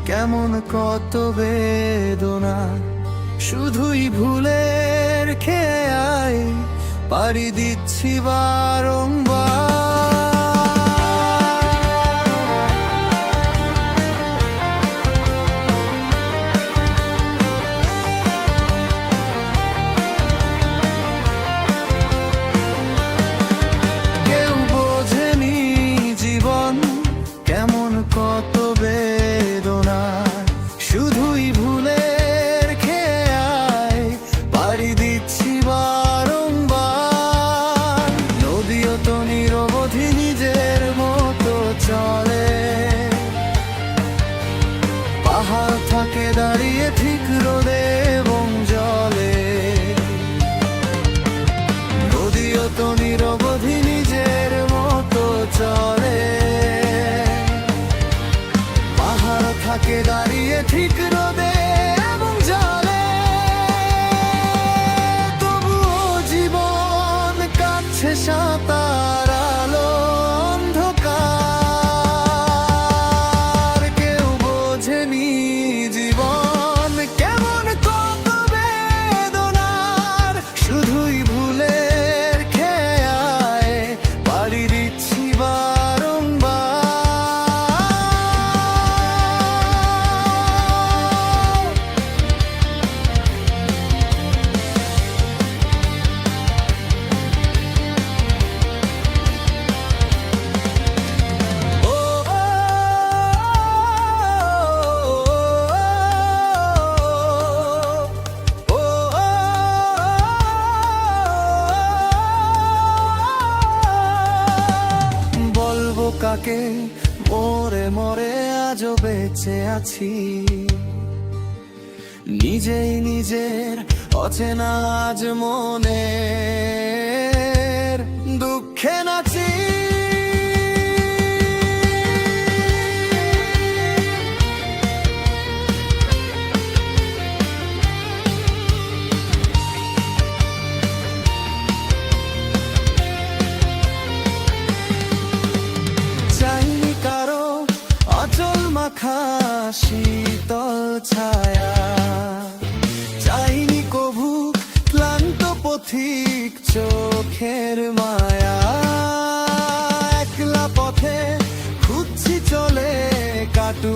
কেমন কত বেদনা, শুধুই ভুলের খেয়ায় পাড়ি দিচ্ছি বারংবার। কেউ বোঝেনি জীবন কেমন কত বেদনা, শুধুই ভুলের খেয়ায় পাড়ি দিচ্ছি বারংবার। নদীও তো নিরবধি নিজের মতো চলে, পাহাড় থাকে দাঁড়িয়ে ঠিক রোদে এবং জলে। নদীও তো নিরবধি নিজের মতো চলে, পাহাড় থাকে দাঁড়িয়ে ঠিক রোদে এবং জলে। তবুও জীবন কাটছে সাঁতার আলো অন্ধকার। কেউ বোঝেনি জীবন কেমন কত বেদনার, শুধুই ভুলের খেয়ায় পাড়ি দিচ্ছি বারংবার। বলবো কাকে মরে মরে আজও বেঁচে আছি, নিজেই নিজের অচেনা আজ মনের দুঃখে নাচি। চাইনি কারো অচল মাখা শীতল ছায়া, চাইনি কভু ক্লান্ত পথিক চোখের মায়া। একলা পথে খুঁজছি চলে কাটু